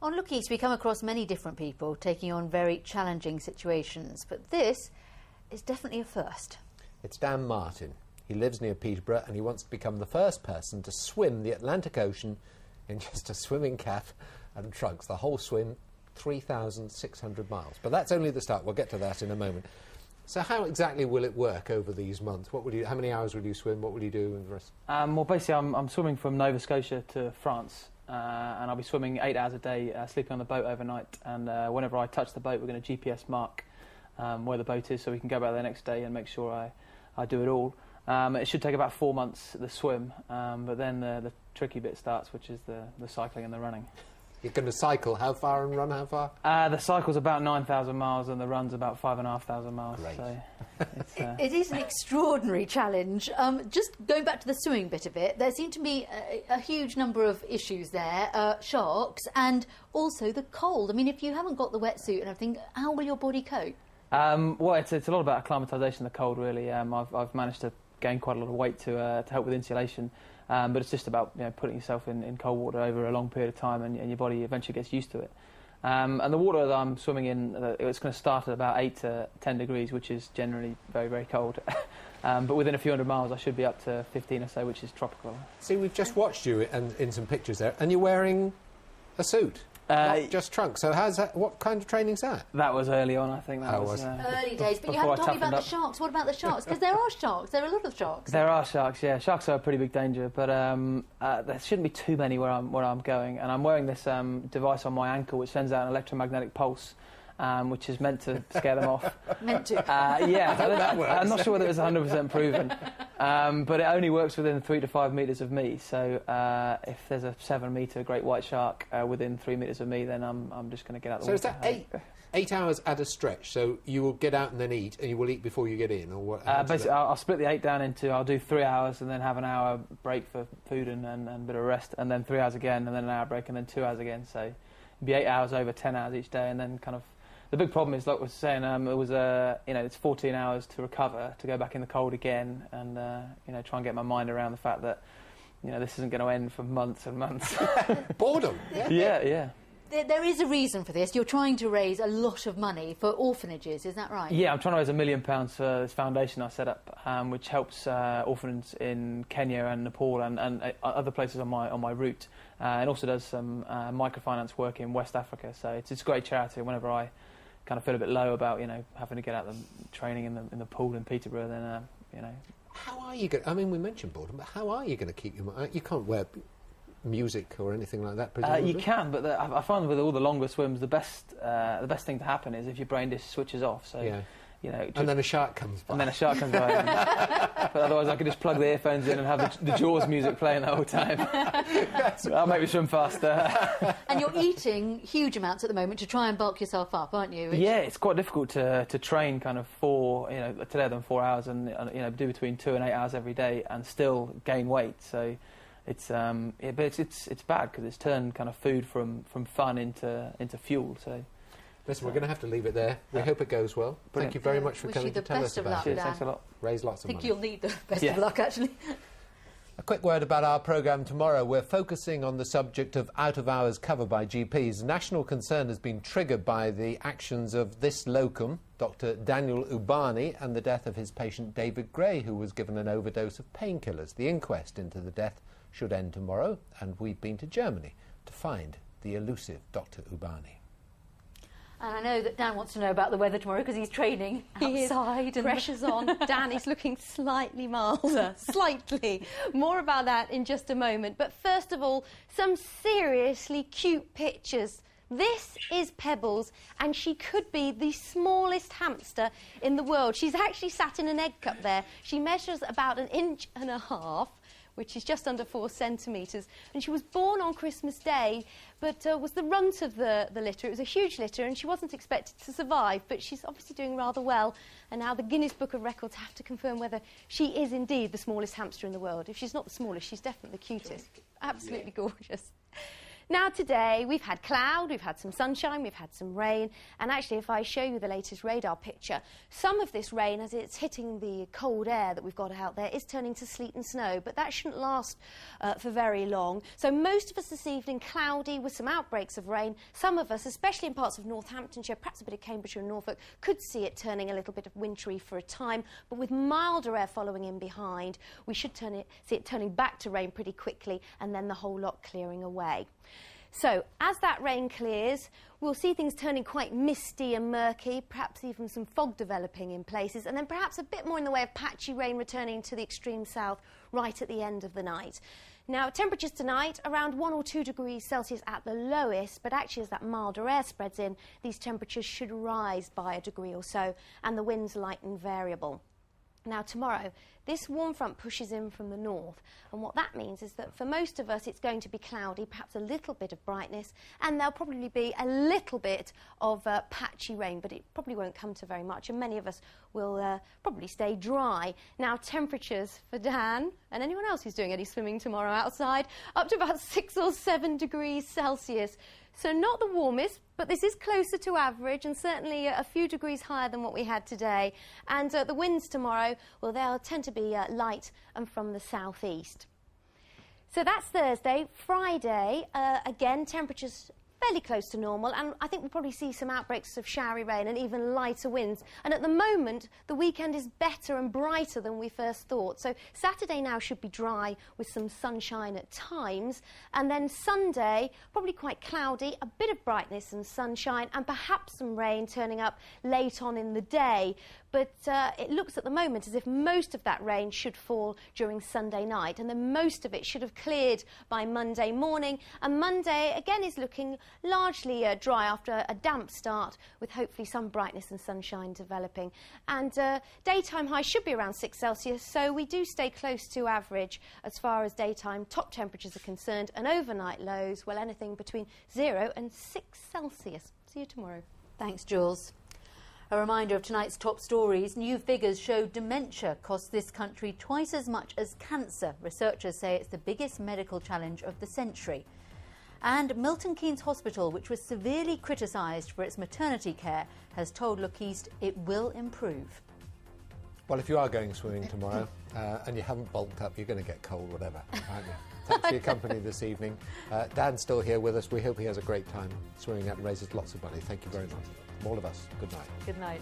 On Look East, we come across many different people taking on very challenging situations, but this is definitely a first. It's Dan Martin. He lives near Peterborough and he wants to become the first person to swim the Atlantic Ocean in just a swimming cap and trunks. The whole swim, 3,600 miles. But that's only the start. We'll get to that in a moment. So how exactly will it work over these months? What will you? How many hours will you swim? What will you do with the rest? Well, basically, I'm swimming from Nova Scotia to France, and I'll be swimming 8 hours a day, sleeping on the boat overnight. And whenever I touch the boat, we're going to GPS mark where the boat is, so we can go back the next day and make sure I do it all. It should take about 4 months, the swim, but then the tricky bit starts, which is the cycling and the running. You're going to cycle how far and run how far? The cycle's about 9,000 miles and the run's about 5,500 miles. Great. So it's, It is an extraordinary challenge. Just going back to the swimming bit of it, there seem to be a huge number of issues there, sharks and also the cold. I mean, if you haven't got the wetsuit and everything, how will your body cope? Well, it's a lot about acclimatisation of the cold, really. I've managed to gain quite a lot of weight to help with insulation. But it's just about putting yourself in cold water over a long period of time, and your body eventually gets used to it. And the water that I'm swimming in, it's going to start at about 8 to 10 degrees, which is generally very, very cold. But within a few hundred miles, I should be up to 15 or so, which is tropical. See, we've just watched you in some pictures there, and you're wearing a suit, not just trunks. So how's that? What kind of training's that? That was early on, I think. That was early days. But you haven't told me about the sharks. What about the sharks? Because there are sharks. There are a lot of sharks. There are sharks, yeah. Sharks are a pretty big danger, but there shouldn't be too many where I'm going. And I'm wearing this device on my ankle which sends out an electromagnetic pulse, which is meant to scare them off. Meant to. Yeah, that works. I'm not sure whether it's 100% proven, but it only works within 3 to 5 metres of me. So if there's a 7-metre great white shark within 3 metres of me, then I'm just going to get out the water. So is that 8 hours at a stretch? So you will get out and then eat, and you will eat before you get in, or what? Basically, I'll split the 8 down into. I'll do 3 hours and then have an hour break for food and a bit of rest, and then 3 hours again, and then an hour break, and then 2 hours again. So it'd be 8 hours over 10 hours each day, and then kind of. The big problem is, like I was saying, it was it's 14 hours to recover, to go back in the cold again, and try and get my mind around the fact that this isn't going to end for months and months. Boredom. Yeah. There is a reason for this. You're trying to raise a lot of money for orphanages, is that right? Yeah, I'm trying to raise £1 million for this foundation I set up, which helps orphans in Kenya and Nepal and other places on my route, and also does some microfinance work in West Africa. So it's a great charity. Whenever I kind of feel a bit low about having to get out the training in the pool in Peterborough, then How are you going? I mean, we mentioned boredom, but how are you going to keep your mind? You can't wear music or anything like that, presumably? You can, but I find with all the longer swims, the best thing to happen is if your brain just switches off. So, yeah. And then a shark comes by. And then a shark comes by. But otherwise, I could just plug the earphones in and have the Jaws music playing the whole time. That'll make me swim faster. And you're eating huge amounts at the moment to try and bulk yourself up, aren't you? Yeah, it's quite difficult to train kind of today I've done 4 hours and do between 2 and 8 hours every day and still gain weight. So it's but it's bad because it's turned kind of food from fun into fuel. So. Listen, we're going to have to leave it there. We hope it goes well. Brilliant. Thank you very much for coming to tell us about it. Thanks a lot. Raise lots of money. I money. think you'll need the best of luck, actually. A quick word about our programme tomorrow. We're focusing on the subject of out-of-hours cover by GPs. National concern has been triggered by the actions of this locum, Dr. Daniel Ubani, and the death of his patient David Gray, who was given an overdose of painkillers. The inquest into the death should end tomorrow, and we've been to Germany to find the elusive Dr. Ubani. And I know that Dan wants to know about the weather tomorrow because he's training outside. And pressure's on. Dan is looking slightly milder. Slightly. More about that in just a moment. But first of all, some seriously cute pictures. This is Pebbles, and she could be the smallest hamster in the world. She's actually sat in an egg cup there. She measures about 1.5 inches, which is just under 4 centimetres. And she was born on Christmas Day, but was the runt of the litter. It was a huge litter, and she wasn't expected to survive, but she's obviously doing rather well. And now the Guinness Book of Records have to confirm whether she is indeed the smallest hamster in the world. If she's not the smallest, she's definitely the cutest. Absolutely gorgeous. Now today we've had cloud, we've had some sunshine, we've had some rain, and actually if I show you the latest radar picture, some of this rain as it's hitting the cold air that we've got out there is turning to sleet and snow, but that shouldn't last for very long. So most of us this evening cloudy with some outbreaks of rain. Some of us, especially in parts of Northamptonshire, perhaps a bit of Cambridgeshire and Norfolk, could see it turning a little bit of wintry for a time, but with milder air following in behind, we should see it turning back to rain pretty quickly and then the whole lot clearing away. So, as that rain clears, we'll see things turning quite misty and murky, perhaps even some fog developing in places, and then perhaps a bit more in the way of patchy rain returning to the extreme south right at the end of the night. Now, temperatures tonight around 1 or 2 degrees Celsius at the lowest, but actually as that milder air spreads in, these temperatures should rise by a degree or so, and the winds light and variable. Now tomorrow, this warm front pushes in from the north, and what that means is that for most of us it's going to be cloudy, perhaps a little bit of brightness, and there'll probably be a little bit of patchy rain, but it probably won't come to very much, and many of us will probably stay dry. Now temperatures for Dan, and anyone else who's doing any swimming tomorrow outside, up to about 6 or 7 degrees Celsius. So not the warmest, but this is closer to average and certainly a few degrees higher than what we had today. And the winds tomorrow, well, they'll tend to be light and from the southeast. So that's Thursday. Friday, again, temperatures fairly close to normal, and I think we'll probably see some outbreaks of showery rain and even lighter winds. And at the moment, the weekend is better and brighter than we first thought. So Saturday now should be dry with some sunshine at times, and then Sunday, probably quite cloudy, a bit of brightness and sunshine, and perhaps some rain turning up late on in the day. But it looks at the moment as if most of that rain should fall during Sunday night, and then most of it should have cleared by Monday morning. And Monday, again, is looking largely dry after a damp start, with hopefully some brightness and sunshine developing. And daytime highs should be around 6 Celsius, so we do stay close to average as far as daytime top temperatures are concerned, and overnight lows, well, anything between 0 and 6 Celsius. See you tomorrow. Thanks, Jules. A reminder of tonight's top stories. New figures show dementia costs this country twice as much as cancer. Researchers say it's the biggest medical challenge of the century. And Milton Keynes Hospital, which was severely criticised for its maternity care, has told Look East it will improve. Well, if you are going swimming tomorrow and you haven't bulked up, you're going to get cold, whatever, aren't you? Thanks for your company this evening. Dan's still here with us. We hope he has a great time swimming out and raises lots of money. Thank you very much. From all of us, good night. Good night.